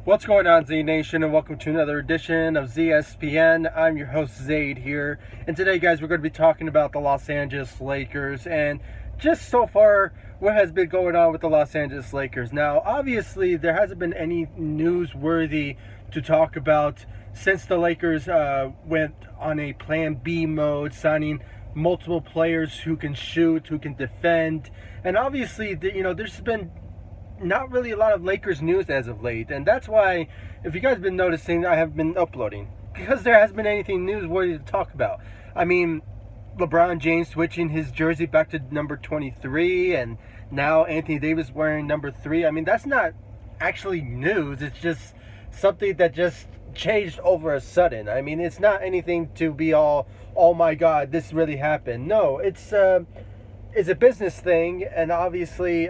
What's going on, Z Nation, and welcome to another edition of ZSPN. I'm your host, Zaid here, and today, guys, we're going to be talking about the Los Angeles Lakers and just so far what has been going on with the Los Angeles Lakers. Now, obviously, there hasn't been any newsworthy to talk about since the Lakers went on a Plan B mode, signing multiple players who can shoot, who can defend, and obviously, there's been not really a lot of Lakers news as of late, and that's why, if you guys have been noticing, I have been uploading, because there hasn't been anything newsworthy to talk about. I mean, LeBron James switching his jersey back to number 23, and now Anthony Davis wearing number 3. I mean, that's not actually news. It's just something that just changed over a sudden. I mean, it's not anything to be all, oh my God, this really happened. No, it's a business thing, and obviously,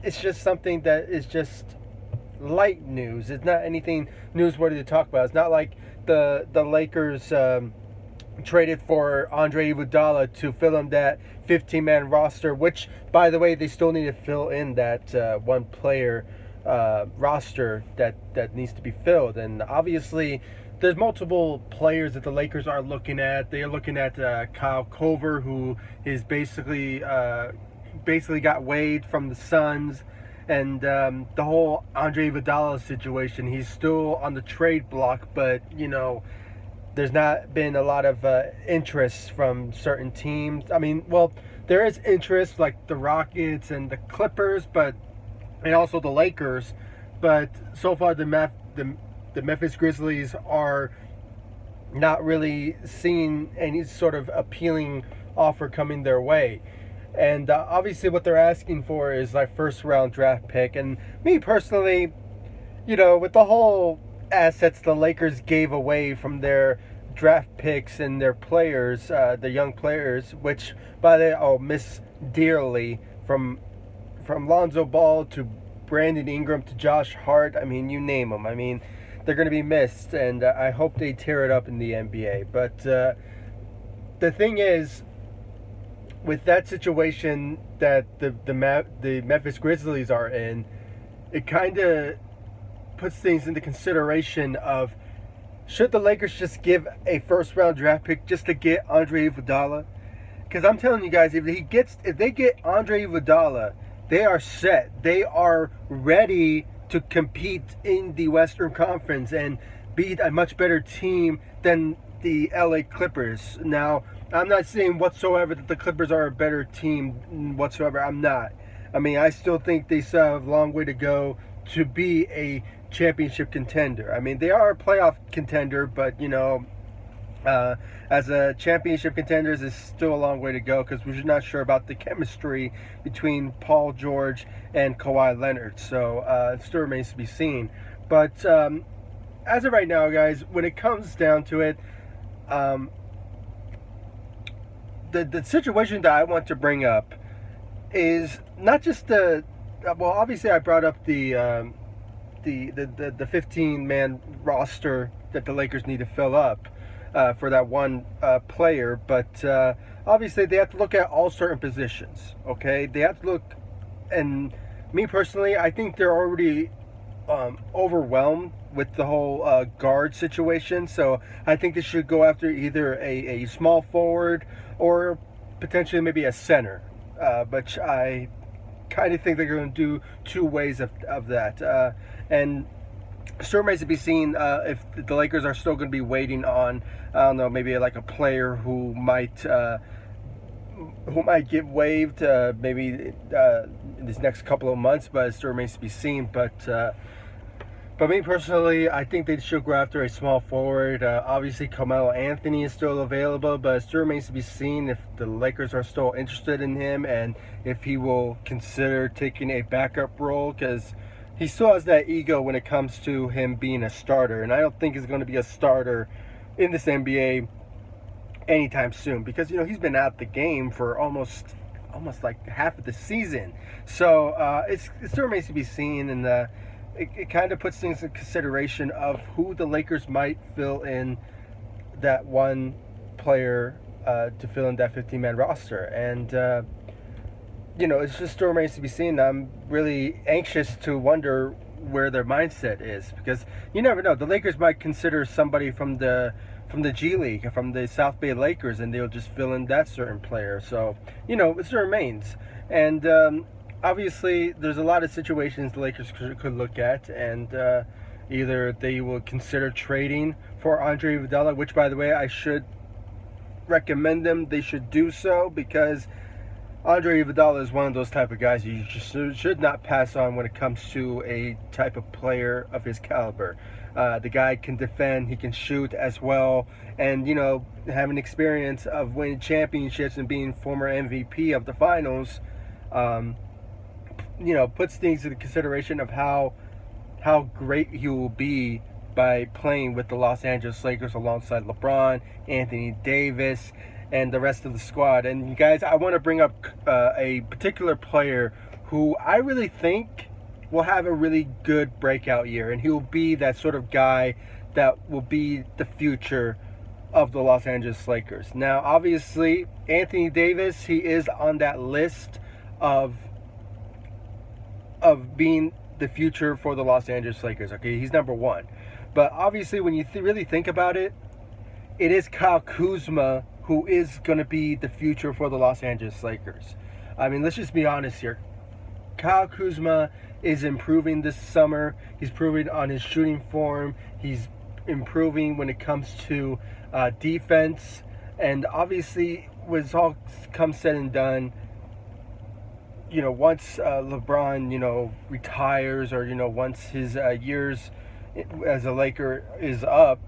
it's just something that is just light news. It's not anything newsworthy to talk about. It's not like the Lakers traded for Andre Iguodala to fill in that 15-man roster, which, by the way, they still need to fill in that one-player roster that needs to be filled. And obviously, there's multiple players that the Lakers are looking at. They are looking at Kyle Korver, who is basically got waived from the Suns, and the whole Andre Iguodala situation. He's still on the trade block, but there's not been a lot of interest from certain teams. I mean, well, there is interest like the Rockets and the Clippers, and also the Lakers, but so far the Memphis Grizzlies are not really seeing any sort of appealing offer coming their way. And obviously what they're asking for is like first-round draft pick. And me personally, with the whole assets the Lakers gave away from their draft picks and their players, the young players, which, by the way, I'll miss dearly, from Lonzo Ball to Brandon Ingram to Josh Hart. I mean, you name them. I mean, they're going to be missed, and I hope they tear it up in the NBA. But the thing is, with that situation that the Memphis Grizzlies are in, it kind of puts things into consideration of, should the Lakers just give a first-round draft pick just to get Andre Iguodala? Because I'm telling you guys, if they get Andre Iguodala, they are set. They are ready to compete in the Western Conference and be a much better team than the LA Clippers. Now, I'm not saying whatsoever that the Clippers are a better team whatsoever. I'm not. I mean, I still think they still have a long way to go to be a championship contender. I mean, they are a playoff contender, but, as a championship contender, it's still a long way to go because we're not sure about the chemistry between Paul George and Kawhi Leonard. So it still remains to be seen. But as of right now, guys, when it comes down to it, the situation that I want to bring up is not just well, obviously I brought up the 15-man roster that the Lakers need to fill up for that one player, but obviously they have to look at all certain positions. Okay, they have to look, and me personally, I think they're already overwhelmed with the whole guard situation. So I think they should go after either a small forward or potentially maybe a center. But I kind of think they're going to do two ways of that. And still remains to be seen if the Lakers are still going to be waiting on, I don't know, maybe like a player who might get waived maybe in this next couple of months, but it still remains to be seen. But me personally, I think they should go after a small forward. Obviously, Carmelo Anthony is still available, but it still remains to be seen if the Lakers are still interested in him and if he will consider taking a backup role, because he still has that ego when it comes to him being a starter. And I don't think he's going to be a starter in this NBA anytime soon, because he's been out the game for almost like half of the season. So it still remains to be seen, and it kind of puts things in consideration of who the Lakers might fill in that one player to fill in that 15-man roster. And it's just still remains to be seen. I'm really anxious to wonder where their mindset is, because you never know. The Lakers might consider somebody from the G League, from the South Bay Lakers, and they'll just fill in that certain player. So, you know, it remains. And obviously, there's a lot of situations the Lakers could look at, and either they will consider trading for Andre Iguodala, which, by the way, I should recommend them. They should do so, because Andre Iguodala is one of those type of guys you just should not pass on when it comes to a type of player of his caliber. The guy can defend, he can shoot as well, and, you know, having experience of winning championships and being former MVP of the finals, you know, puts things into consideration of how great he will be by playing with the Los Angeles Lakers alongside LeBron, Anthony Davis, and the rest of the squad. And you guys, I want to bring up a particular player who I really think will have a really good breakout year, and he will be that sort of guy that will be the future of the Los Angeles Lakers. Now, obviously, Anthony Davis, he is on that list of being the future for the Los Angeles Lakers. Okay, he's number one. But obviously, when you really think about it, it is Kyle Kuzma who is going to be the future for the Los Angeles Lakers. I mean, let's just be honest here. Kyle Kuzma is improving this summer. He's improving on his shooting form. He's improving when it comes to defense. And obviously, when it's all comes said and done, you know, once LeBron, you know, retires, or, you know, once his years as a Laker is up,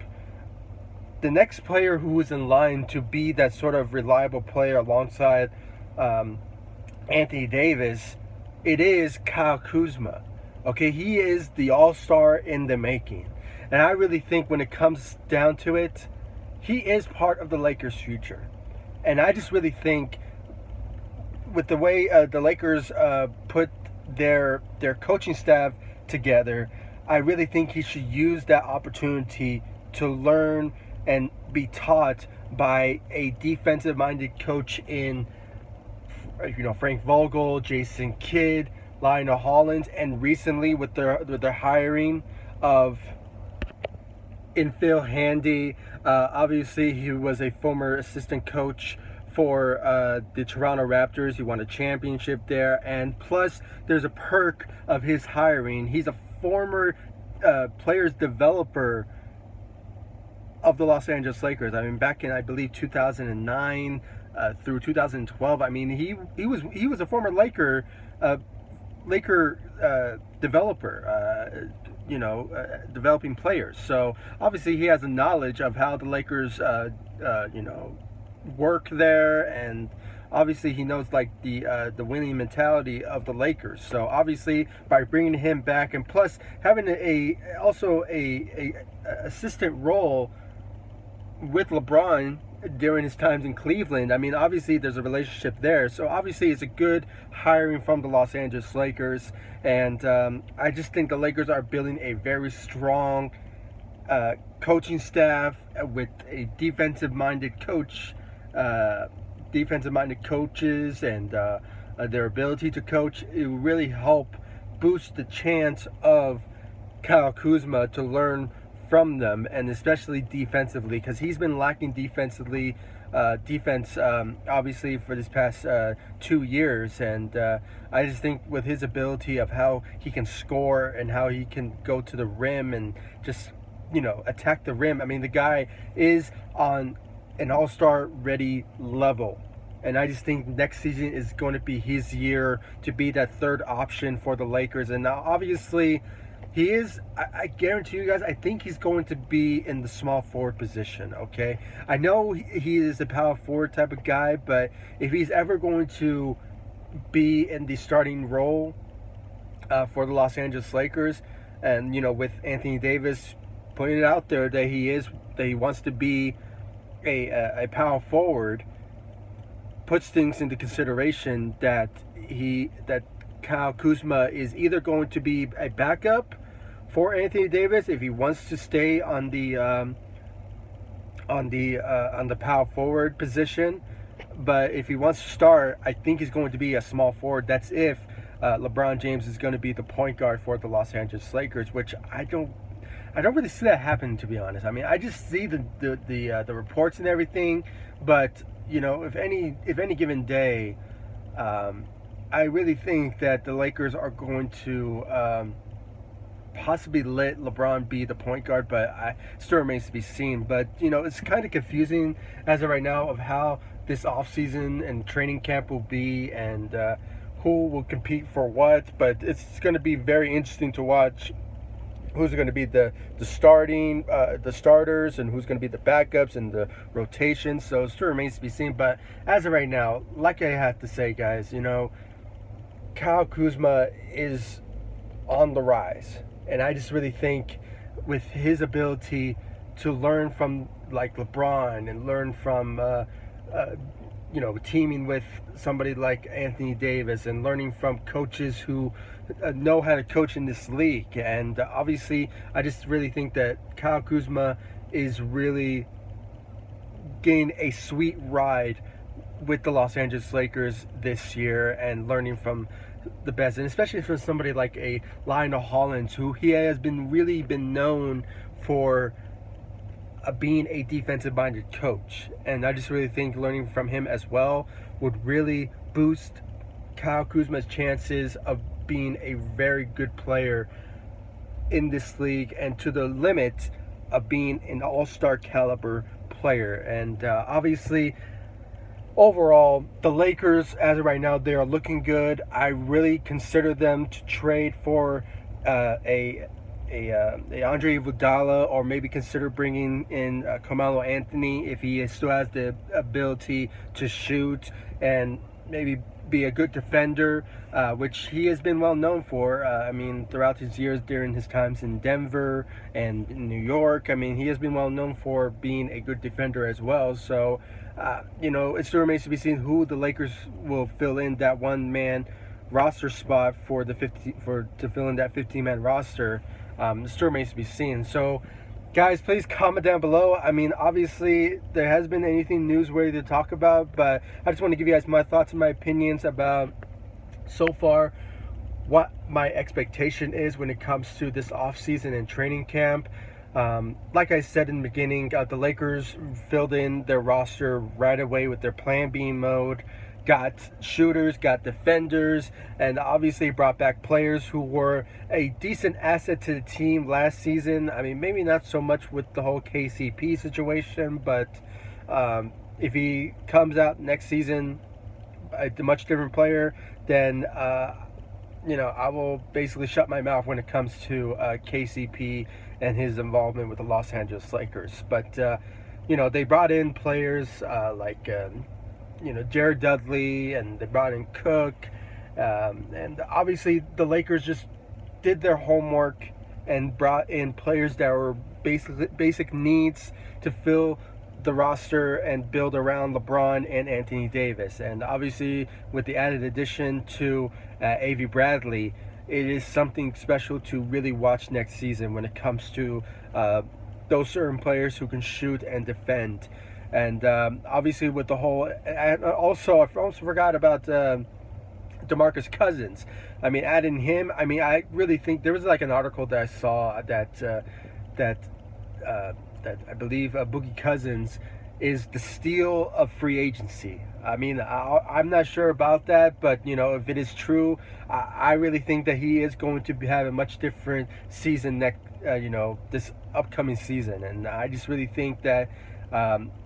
the next player who is in line to be that sort of reliable player alongside Anthony Davis, it is Kyle Kuzma. Okay, he is the all-star in the making. And I really think when it comes down to it, he is part of the Lakers' future. And I just really think with the way the Lakers put their coaching staff together, I really think he should use that opportunity to learn and be taught by a defensive-minded coach in, you know, Frank Vogel, Jason Kidd, Lionel Hollins, and recently with their hiring of Phil Handy. Obviously, he was a former assistant coach for the Toronto Raptors. He won a championship there, and plus there's a perk of his hiring. He's a former players developer of the Los Angeles Lakers. I mean, back in, I believe, 2009 through 2012. I mean, he was a former Laker developer. You know, developing players. So obviously he has a knowledge of how the Lakers, you know, work there, and obviously he knows like the winning mentality of the Lakers. So obviously by bringing him back, and plus having also a assistant role with LeBron during his times in Cleveland, I mean, obviously there's a relationship there. So obviously it's a good hiring from the Los Angeles Lakers, and I just think the Lakers are building a very strong coaching staff with a defensive-minded coach, defensive-minded coaches, and their ability to coach. It will really help boost the chance of Kyle Kuzma to learn from them, and especially defensively, because he's been lacking defensively, obviously for this past 2 years. And I just think with his ability of how he can score and how he can go to the rim and just, you know, attack the rim. I mean, the guy is on an all-star ready level. And I just think next season is going to be his year to be that third option for the Lakers. And now, obviously, he is, I guarantee you guys, I think he's going to be in the small forward position, okay? I know he is a power forward type of guy, but if he's ever going to be in the starting role for the Los Angeles Lakers, and, you know, with Anthony Davis putting it out there that he wants to be a power forward, puts things into consideration that Kyle Kuzma is either going to be a backup for Anthony Davis if he wants to stay on the power forward position, but if he wants to start, I think he's going to be a small forward. That's if LeBron James is going to be the point guard for the Los Angeles Lakers, which I don't really see that happening, to be honest. I mean, I just see the reports and everything, but you know, if any given day, I really think that the Lakers are going to possibly let LeBron be the point guard, but still remains to be seen. But you know, it's kind of confusing as of right now of how this offseason and training camp will be, and who will compete for what. But it's going to be very interesting to watch who's going to be the starters, and who's going to be the backups and the rotations. So it still remains to be seen. But as of right now, like I have to say, guys, you know, Kyle Kuzma is on the rise, and I just really think with his ability to learn from like LeBron and learn from you know, teaming with somebody like Anthony Davis and learning from coaches who know how to coach in this league. And obviously, I just really think that Kyle Kuzma is really getting a sweet ride with the Los Angeles Lakers this year and learning from the best, and especially for somebody like a Lionel Hollins, who he has really been known for being a defensive-minded coach. And I just really think learning from him as well would really boost Kyle Kuzma's chances of being a very good player in this league, and to the limit of being an all-star caliber player. And obviously, overall, the Lakers, as of right now, they are looking good. I really consider them to trade for a Andre Iguodala, or maybe consider bringing in Carmelo Anthony if he still has the ability to shoot and maybe be a good defender, which he has been well known for. I mean, throughout his years during his times in Denver and in New York, I mean, he has been well known for being a good defender as well. So, you know, it still remains to be seen who the Lakers will fill in that one-man roster spot for to fill in that 15-man roster. It still remains to be seen. So, guys, please comment down below. I mean, obviously, there has been anything newsworthy to talk about, but I just want to give you guys my thoughts and my opinions about, so far, what my expectation is when it comes to this offseason and training camp. Like I said in the beginning, the Lakers filled in their roster right away with their Plan B mode. Got shooters, got defenders, and obviously brought back players who were a decent asset to the team last season. I mean, maybe not so much with the whole KCP situation, but if he comes out next season a much different player, then you know, I will basically shut my mouth when it comes to KCP and his involvement with the Los Angeles Lakers. But you know, they brought in players like you know, Jared Dudley, and they brought in Cook, and obviously the Lakers just did their homework and brought in players that were basic needs to fill the roster and build around LeBron and Anthony Davis. And obviously, with the added addition to Avery Bradley, it is something special to really watch next season when it comes to those certain players who can shoot and defend. And obviously, with the whole, and also I almost forgot about DeMarcus Cousins. I mean, adding him, I mean, I really think there was like an article that I saw that I believe Boogie Cousins is the steal of free agency. I mean, I'm not sure about that, but you know, if it is true, I really think that he is going to have a much different season next, you know, this upcoming season. And I just really think that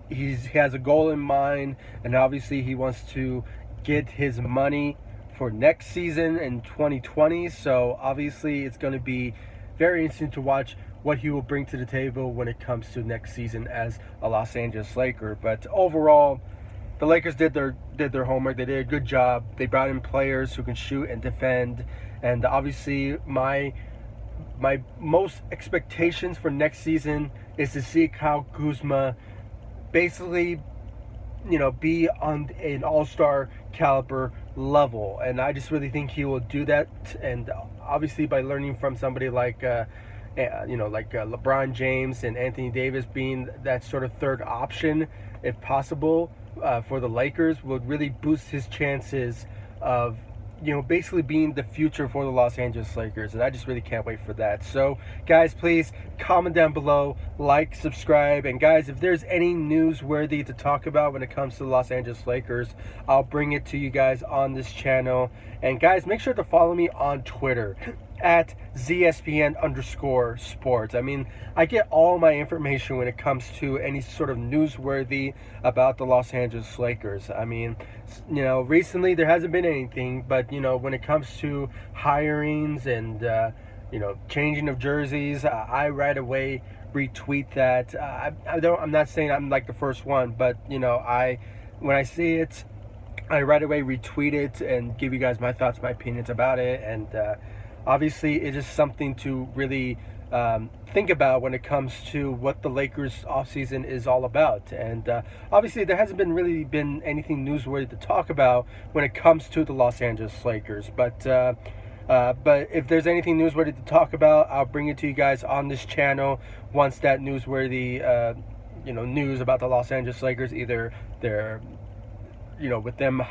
he has a goal in mind, and obviously he wants to get his money for next season in 2020. So obviously it's going to be very interesting to watch what he will bring to the table when it comes to next season as a Los Angeles Laker. But overall, the Lakers did their homework. They did a good job. They brought in players who can shoot and defend. And obviously my most expectations for next season is to see Kyle Kuzma basically, you know, be on an all-star caliber level. And I just really think he will do that. And obviously by learning from somebody like you know, like LeBron James and Anthony Davis being that sort of third option, if possible, for the Lakers, would really boost his chances of basically being the future for the Los Angeles Lakers, and I just really can't wait for that. So guys, please comment down below, like, subscribe, and guys, if there's any newsworthy to talk about when it comes to the Los Angeles Lakers, I'll bring it to you guys on this channel. And guys, make sure to follow me on Twitter at ZSPN_sports. I mean, I get all my information when it comes to any sort of newsworthy about the Los Angeles Lakers. I mean, recently there hasn't been anything, but when it comes to hirings and changing of jerseys, I right away retweet that. I'm not saying I'm like the first one, but when I see it, I right away retweet it and give you guys my thoughts, my opinions about it. And obviously, it is something to really think about when it comes to what the Lakers offseason is all about. And obviously, there hasn't really been anything newsworthy to talk about when it comes to the Los Angeles Lakers. But if there's anything newsworthy to talk about, I'll bring it to you guys on this channel once that newsworthy, news about the Los Angeles Lakers, either they're with them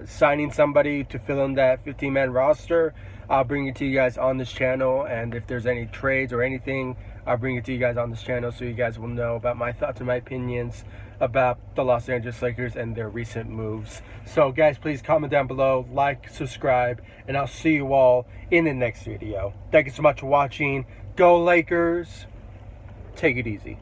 signing somebody to fill in that 15-man roster, I'll bring it to you guys on this channel. And if there's any trades or anything, I'll bring it to you guys on this channel so you guys will know about my thoughts and my opinions about the Los Angeles Lakers and their recent moves. So guys, please comment down below, like, subscribe, and I'll see you all in the next video. Thank you so much for watching. Go Lakers. Take it easy.